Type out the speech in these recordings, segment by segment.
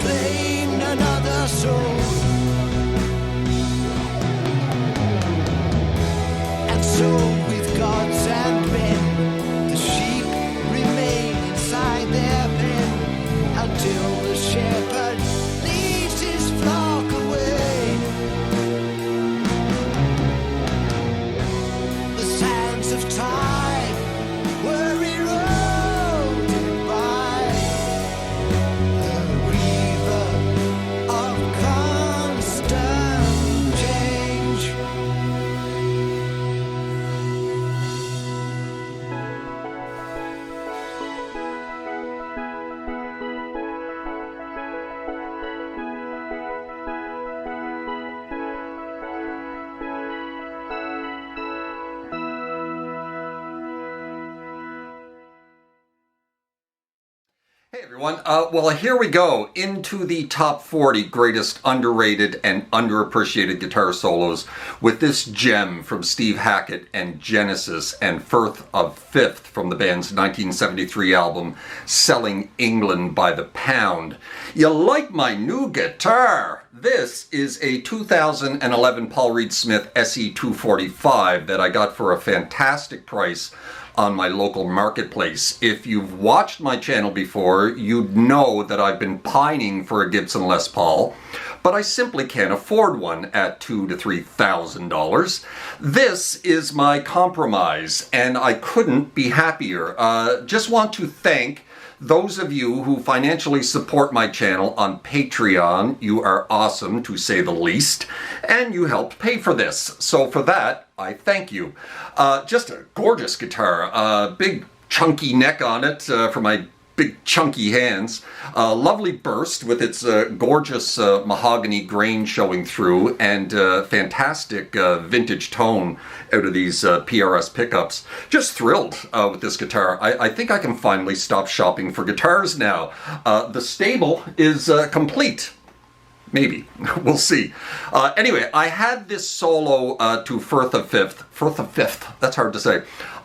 claimed another soul. And so with gods and men, the sheep remain inside their pen until the shepherd leads his flock away. The sands of time were eroded by the river of constant change. Hey everyone, well here we go into the top 40 greatest underrated and underappreciated guitar solos with this gem from Steve Hackett and Genesis and Firth of Fifth from the band's 1973 album Selling England by the Pound. You like my new guitar? This is a 2011 Paul Reed Smith SE245 that I got for a fantastic price on my local marketplace. If you've watched my channel before, you'd know that I've been pining for a Gibson Les Paul, but I simply can't afford one at $2,000 to $3,000. This is my compromise, and I couldn't be happier. Just want to thank those of you who financially support my channel on Patreon. You are awesome, to say the least, and you helped pay for this. So for that, I thank you. Just a gorgeous guitar, big chunky neck on it for my big chunky hands. Lovely burst with its gorgeous mahogany grain showing through, and fantastic vintage tone out of these PRS pickups. Just thrilled with this guitar. I think I can finally stop shopping for guitars now. The stable is complete. Maybe. We'll see. Anyway, I had this solo to Firth of Fifth, that's hard to say,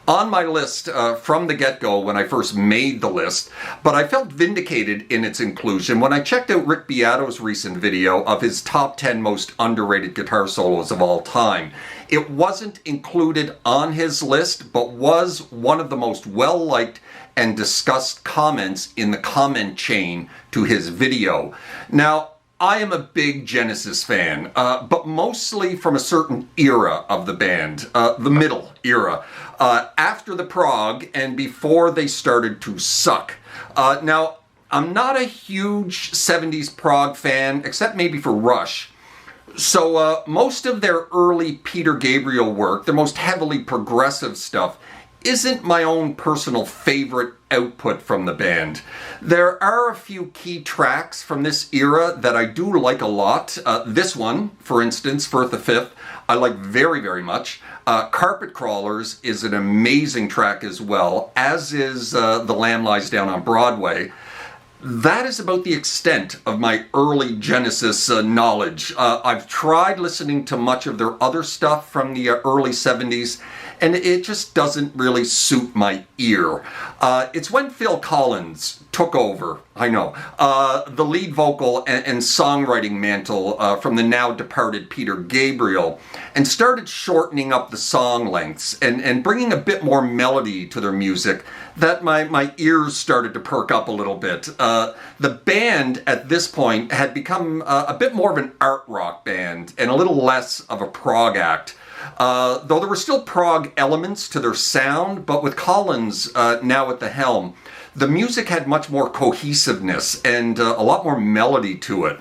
on my list from the get-go when I first made the list, but I felt vindicated in its inclusion when I checked out Rick Beato's recent video of his top 10 most underrated guitar solos of all time. It wasn't included on his list, but was one of the most well-liked and discussed comments in the comment chain to his video. Now, I am a big Genesis fan, but mostly from a certain era of the band, the middle era, after the prog and before they started to suck. Now, I'm not a huge 70s prog fan, except maybe for Rush. So most of their early Peter Gabriel work, their most heavily progressive stuff, isn't my own personal favorite output from the band. There are a few key tracks from this era that I do like a lot. This one, for instance, Firth of Fifth, I like very, very much. Carpet Crawlers is an amazing track as well, as is The Lamb Lies Down on Broadway. That is about the extent of my early Genesis knowledge. I've tried listening to much of their other stuff from the early 70s, and it just doesn't really suit my ear. It's when Phil Collins took over, I know, the lead vocal and songwriting mantle from the now departed Peter Gabriel, and started shortening up the song lengths and bringing a bit more melody to their music, that my ears started to perk up a little bit. The band at this point had become a bit more of an art rock band and a little less of a prog act. Though there were still prog elements to their sound, but with Collins now at the helm, the music had much more cohesiveness and a lot more melody to it.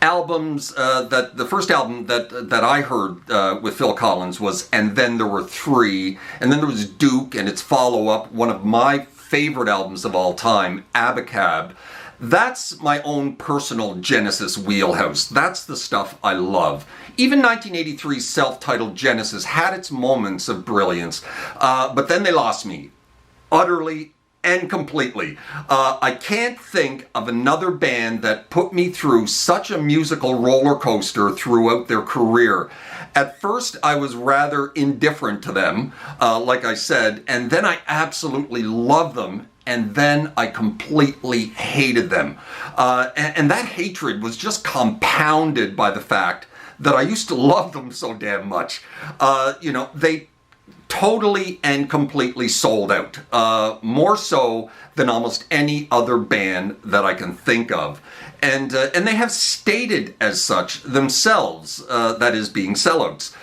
The first album that I heard with Phil Collins was And Then There Were Three, and then there was Duke and its follow-up, one of my favorite albums of all time, Abacab. That's my own personal Genesis wheelhouse. That's the stuff I love. Even 1983's self-titled Genesis had its moments of brilliance, but then they lost me, utterly and completely. I can't think of another band that put me through such a musical roller coaster throughout their career. At first, I was rather indifferent to them, like I said, and then I absolutely loved them. and then I completely hated them. And that hatred was just compounded by the fact that I used to love them so damn much. They totally and completely sold out, more so than almost any other band that I can think of. And they have stated as such themselves, that is, being sellouts,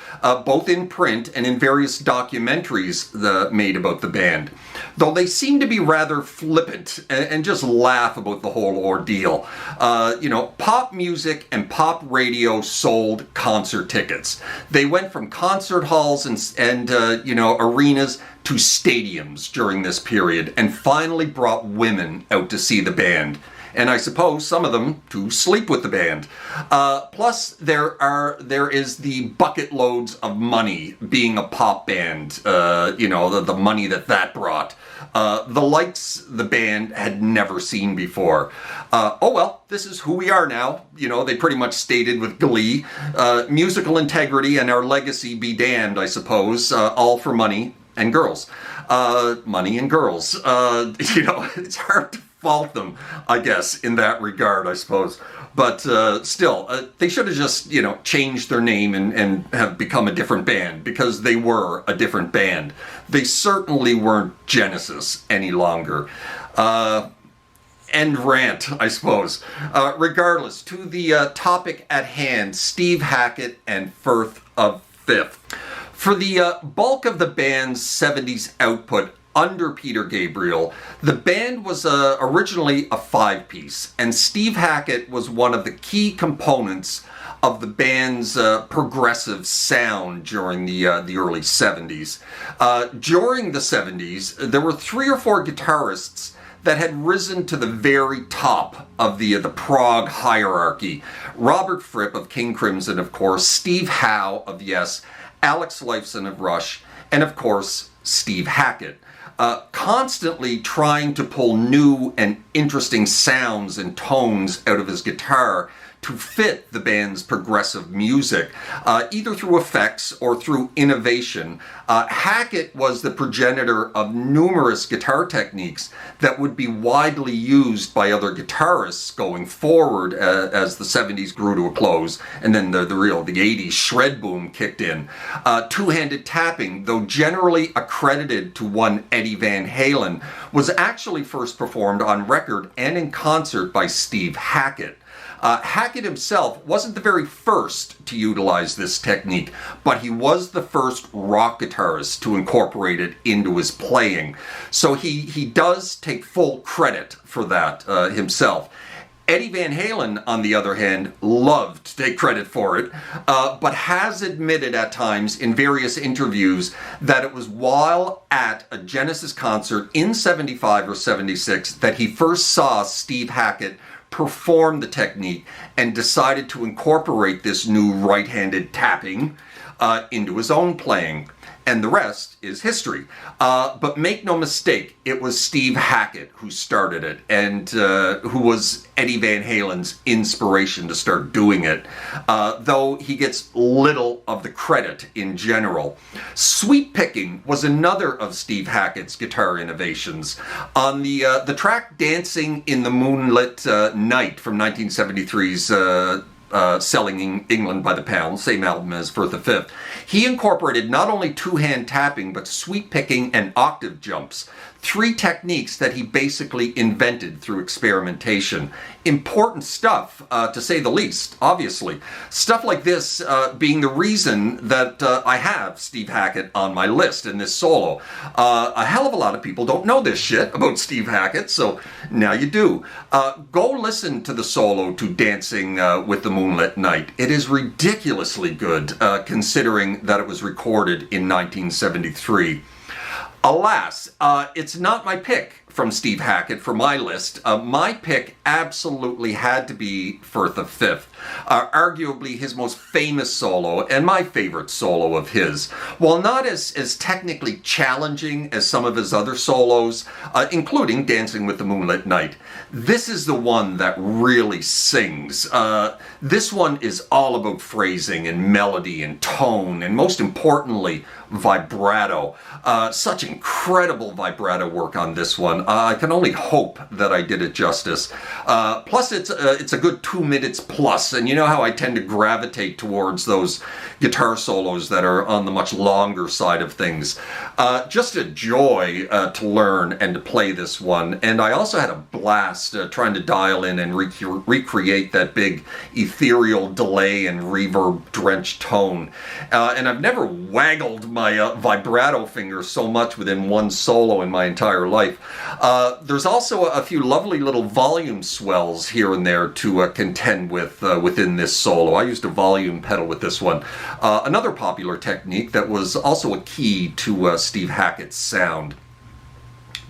both in print and in various documentaries made about the band. Though they seem to be rather flippant and just laugh about the whole ordeal. Pop music and pop radio sold concert tickets. They went from concert halls and arenas to stadiums during this period, and finally brought women out to see the band. And I suppose some of them to sleep with the band. Plus, there is the bucket loads of money being a pop band. The money that brought. The likes the band had never seen before. This is who we are now. They pretty much stated with glee. Musical integrity and our legacy be damned, I suppose. All for money and girls. Money and girls. It's hard to fault them, I guess, in that regard, I suppose. But still, they should have just, changed their name and have become a different band, because they were a different band. They certainly weren't Genesis any longer. End rant, I suppose. Regardless, to the topic at hand, Steve Hackett and Firth of Fifth. For the bulk of the band's 70s output, under Peter Gabriel, the band was originally a 5-piece, and Steve Hackett was one of the key components of the band's progressive sound during the early 70s. During the 70s, there were 3 or 4 guitarists that had risen to the very top of the prog hierarchy. Robert Fripp of King Crimson, of course, Steve Howe of Yes, Alex Lifeson of Rush, and of course, Steve Hackett. Constantly trying to pull new and interesting sounds and tones out of his guitar to fit the band's progressive music, either through effects or through innovation. Hackett was the progenitor of numerous guitar techniques that would be widely used by other guitarists going forward as the 70s grew to a close, and then the 80s shred boom kicked in. Two-handed tapping, though generally accredited to one Eddie Van Halen, was actually first performed on record and in concert by Steve Hackett. Hackett himself wasn't the very first to utilize this technique, but he was the first rock guitarist to incorporate it into his playing. So he does take full credit for that himself. Eddie Van Halen, on the other hand, loved to take credit for it, but has admitted at times in various interviews that it was while at a Genesis concert in 75 or 76 that he first saw Steve Hackett perform the technique and decided to incorporate this new right-handed tapping into his own playing. And the rest is history. But make no mistake, it was Steve Hackett who started it, and who was Eddie Van Halen's inspiration to start doing it, though he gets little of the credit in general. Sweep picking was another of Steve Hackett's guitar innovations. On the track Dancing in the Moonlit Night from 1973's Selling England by the Pound, same album as Firth of Fifth, he incorporated not only two-hand tapping, but sweep picking and octave jumps, 3 techniques that he basically invented through experimentation. Important stuff, to say the least, obviously. Stuff like this being the reason that I have Steve Hackett on my list in this solo. A hell of a lot of people don't know this shit about Steve Hackett, so now you do. Go listen to the solo to Dancing with the Moonlit Night. It is ridiculously good, considering that it was recorded in 1973. Alas, it's not my pick from Steve Hackett for my list. My pick absolutely had to be Firth of Fifth, arguably his most famous solo and my favorite solo of his. While not as technically challenging as some of his other solos, including Dancing with the Moonlit Night, this is the one that really sings. This one is all about phrasing and melody and tone, and most importantly, vibrato. Such incredible vibrato work on this one. one. I can only hope that I did it justice. Plus, it's a good 2 minutes plus, and you know how I tend to gravitate towards those guitar solos that are on the much longer side of things. Just a joy to learn and to play this one, and I also had a blast trying to dial in and recreate that big ethereal delay and reverb-drenched tone. And I've never waggled my vibrato finger so much within one solo in my entire life. There's also a few lovely little volume swells here and there to contend with within this solo. I used a volume pedal with this one. Another popular technique that was also a key to Steve Hackett's sound.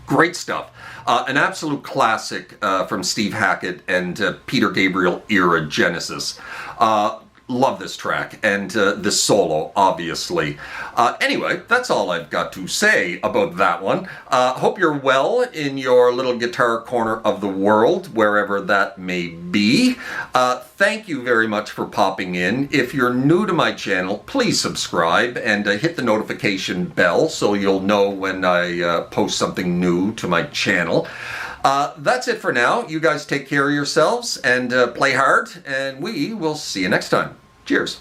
Great stuff. An absolute classic from Steve Hackett and Peter Gabriel era Genesis. Love this track and this solo, obviously. Anyway, that's all I've got to say about that one. Hope you're well in your little guitar corner of the world, wherever that may be. Thank you very much for popping in. If you're new to my channel, please subscribe and hit the notification bell so you'll know when I post something new to my channel. That's it for now. You guys take care of yourselves and play hard, and we will see you next time. Cheers.